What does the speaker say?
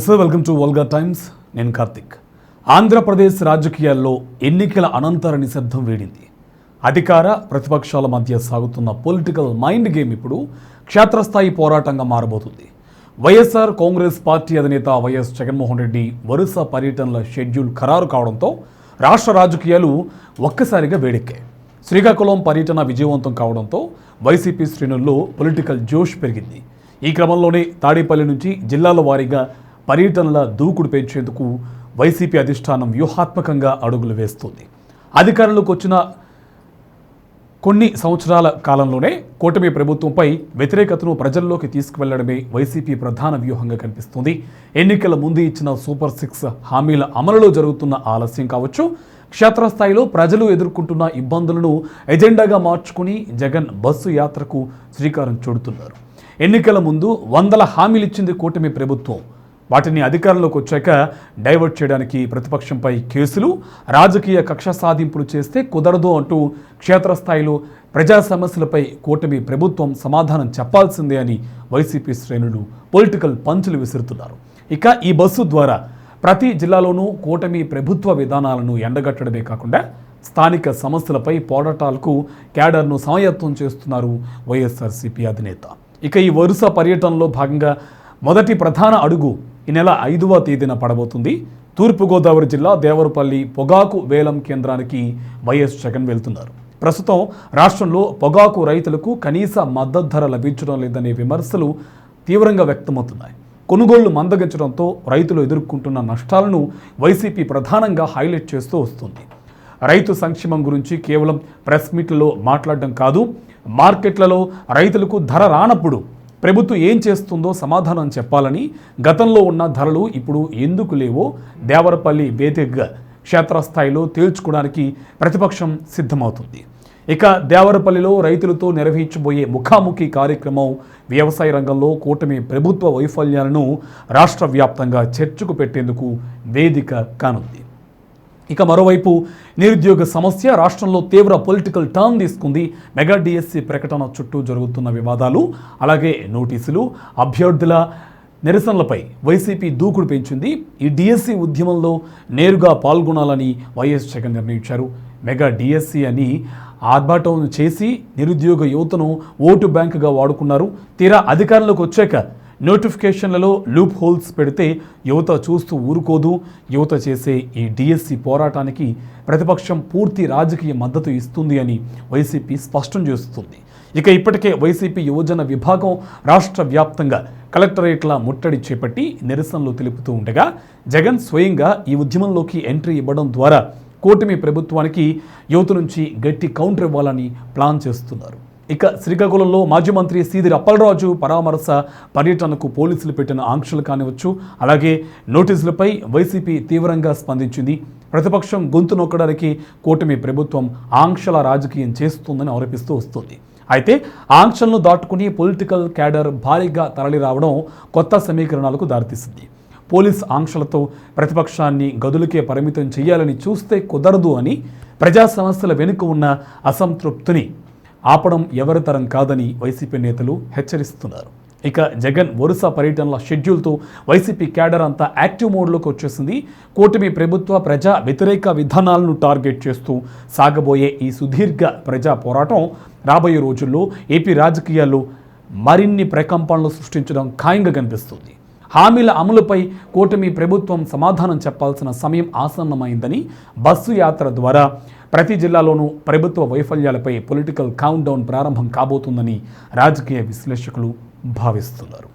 నమస్తే, welcome to వల్గా times. నేను కార్తిక్. ఆంధ్రప్రదేశ్ రాజకీయాల్లో ఎన్నికల అనంతర నిశ్శబ్దం వేడింది. అధికార ప్రతిపక్షాల మధ్య సాగుతున్న పొలిటికల్ మైండ్ గేమ్ ఇప్పుడు క్షేత్రస్థాయి పోరాటంగా మారబోతుంది. వైఎస్ఆర్ కాంగ్రెస్ పార్టీ అధినేత వైఎస్ జగన్మోహన్ రెడ్డి వరుస పర్యటనల షెడ్యూల్ ఖరారు కావడంతో రాష్ట్ర రాజకీయాలు ఒక్కసారిగా వేడెక్కాయి. శ్రీకాకుళం పర్యటన విజయవంతం కావడంతో వైసీపీ శ్రేణుల్లో పొలిటికల్ జోష్ పెరిగింది. ఈ క్రమంలోనే తాడేపల్లి నుంచి జిల్లాల వారీగా పర్యటనల దూకుడు పెంచేందుకు వైసీపీ అధిష్టానం వ్యూహాత్మకంగా అడుగులు వేస్తుంది. అధికారంలోకి వచ్చిన కొన్ని సంవత్సరాల కాలంలోనే కూటమి ప్రభుత్వంపై వ్యతిరేకతను ప్రజల్లోకి తీసుకువెళ్లడమే వైసీపీ ప్రధాన వ్యూహంగా కనిపిస్తుంది. ఎన్నికల ముందు ఇచ్చిన సూపర్ 6 హామీల అమలులో జరుగుతున్న ఆలస్యం కావచ్చు, క్షేత్రస్థాయిలో ప్రజలు ఎదుర్కొంటున్న ఇబ్బందులను ఎజెండాగా మార్చుకుని జగన్ బస్సు యాత్రకు శ్రీకారం చుడుతున్నారు. ఎన్నికల ముందు 100 హామీలు ఇచ్చింది కూటమి ప్రభుత్వం. వాటిని అధికారంలోకి వచ్చాక డైవర్ట్ చేయడానికి ప్రతిపక్షంపై కేసులు, రాజకీయ కక్ష సాధింపులు చేస్తే కుదరదు అంటూ క్షేత్రస్థాయిలో ప్రజా సమస్యలపై కూటమి ప్రభుత్వం సమాధానం చెప్పాల్సిందే అని వైసీపీ శ్రేణులు పొలిటికల్ పంచులు విసురుతున్నారు. ఇక ఈ బస్సు ద్వారా ప్రతి జిల్లాలోనూ కూటమి ప్రభుత్వ విధానాలను ఎండగట్టడమే కాకుండా స్థానిక సమస్యలపై పోరాటాలకు క్యాడర్ను సమాయత్తం చేస్తున్నారు వైఎస్ఆర్సీపీ అధినేత. ఇక ఈ వరుస పర్యటనలో భాగంగా మొదటి ప్రధాన అడుగు ఈ నెల 5వ తేదీన పడబోతుంది. తూర్పుగోదావరి జిల్లా దేవరపల్లి పొగాకు వేలం కేంద్రానికి వైఎస్ జగన్ వెళ్తున్నారు. ప్రస్తుతం రాష్ట్రంలో పొగాకు రైతులకు కనీస మద్దతు ధర లభించడం లేదనే విమర్శలు తీవ్రంగా వ్యక్తమవుతున్నాయి. కొనుగోళ్లు మందగించడంతో రైతులు ఎదుర్కొంటున్న నష్టాలను వైసీపీ ప్రధానంగా హైలైట్ చేస్తూ వస్తుంది. రైతు సంక్షేమం గురించి కేవలం ప్రెస్ మీట్లలో మాట్లాడడం కాదు, మార్కెట్లలో రైతులకు ధర రానప్పుడు ప్రభుత్వం ఏం చేస్తుందో సమాధానం చెప్పాలని, గతంలో ఉన్న ధరలు ఇప్పుడు ఎందుకు లేవో దేవరపల్లి వేదికగా క్షేత్రస్థాయిలో తేల్చుకోవడానికి ప్రతిపక్షం సిద్ధమవుతుంది. ఇక దేవరపల్లిలో రైతులతో నిర్వహించబోయే ముఖాముఖి కార్యక్రమం వ్యవసాయ రంగంలో కూటమి ప్రభుత్వ వైఫల్యాలను రాష్ట్ర వ్యాప్తంగా చర్చకు పెట్టేందుకు వేదిక కానుంది. ఇక మరోవైపు నిరుద్యోగ సమస్య రాష్ట్రంలో తీవ్ర పొలిటికల్ టర్న్ తీసుకుంది. మెగా డిఎస్సి ప్రకటన చుట్టూ జరుగుతున్న వివాదాలు, అలాగే నోటీసులు, అభ్యర్థుల నిరసనలపై వైసీపీ దూకుడు పెంచింది. ఈ డిఎస్సి ఉద్యమంలో నేరుగా పాల్గొనాలని వైఎస్ జగన్ నిర్ణయించారు. మెగా డిఎస్సి అని ఆర్భాటం చేసి నిరుద్యోగ యువతను ఓటు బ్యాంకుగా వాడుకున్నారు. తీరా అధికారంలోకి వచ్చాక నోటిఫికేషన్లలో లూప్ హోల్స్ పెడితే యువత చూస్తూ ఊరుకోదు. యువత చేసే ఈ డిఎస్సి పోరాటానికి ప్రతిపక్షం పూర్తి రాజకీయ మద్దతు ఇస్తుంది అని వైసీపీ స్పష్టం చేస్తుంది. ఇక ఇప్పటికే వైసీపీ యువజన విభాగం రాష్ట్ర వ్యాప్తంగా కలెక్టరేట్ల ముట్టడి చేపట్టి నిరసనలు తెలుపుతూ ఉండగా జగన్ స్వయంగా ఈ ఉద్యమంలోకి ఎంట్రీ ఇవ్వడం ద్వారా కూటమి ప్రభుత్వానికి యువత నుంచి గట్టి కౌంటర్ ఇవ్వాలని ప్లాన్ చేస్తున్నారు. ఇక శ్రీకాకుళంలో మాజీ మంత్రి సీదిరి అప్పలరాజు పరామర్శ పర్యటనకు పోలీసులు పెట్టిన ఆంక్షలు కానివచ్చు, అలాగే నోటీసులపై వైసీపీ తీవ్రంగా స్పందించింది. ప్రతిపక్షం గొంతు నొక్కడానికి కూటమి ప్రభుత్వం ఆంక్షల రాజకీయం చేస్తుందని ఆరోపిస్తూ వస్తుంది. అయితే ఆంక్షలను దాటుకుని పొలిటికల్ క్యాడర్ భారీగా తరలిరావడం కొత్త సమీకరణాలకు దారితీసింది. పోలీస్ ఆంక్షలతో ప్రతిపక్షాన్ని గదులకే పరిమితం చేయాలని చూస్తే కుదరదు అని, ప్రజా సమస్యల వెనుక ఉన్న అసంతృప్తిని ఆపడం ఎవరి తరం కాదని వైసీపీ నేతలు హెచ్చరిస్తున్నారు. ఇక జగన్ వరుస పర్యటనల షెడ్యూల్తో వైసీపీ క్యాడర్ అంతా యాక్టివ్ మోడ్లోకి వచ్చేసింది. కూటమి ప్రభుత్వ ప్రజా వ్యతిరేక విధానాలను టార్గెట్ చేస్తూ సాగబోయే ఈ సుదీర్ఘ ప్రజా పోరాటం రాబోయే రోజుల్లో ఏపీ రాజకీయాల్లో మరిన్ని ప్రకంపనలు సృష్టించడం ఖాయంగా కనిపిస్తుంది. హామీల అమలుపై కూటమి ప్రభుత్వం సమాధానం చెప్పాల్సిన సమయం ఆసన్నమైందని, బస్సు యాత్ర ద్వారా ప్రతి జిల్లాలోనూ ప్రభుత్వ వైఫల్యాలపై పొలిటికల్ కౌంట్ డౌన్ ప్రారంభం కాబోతుందని రాజకీయ విశ్లేషకులు భావిస్తున్నారు.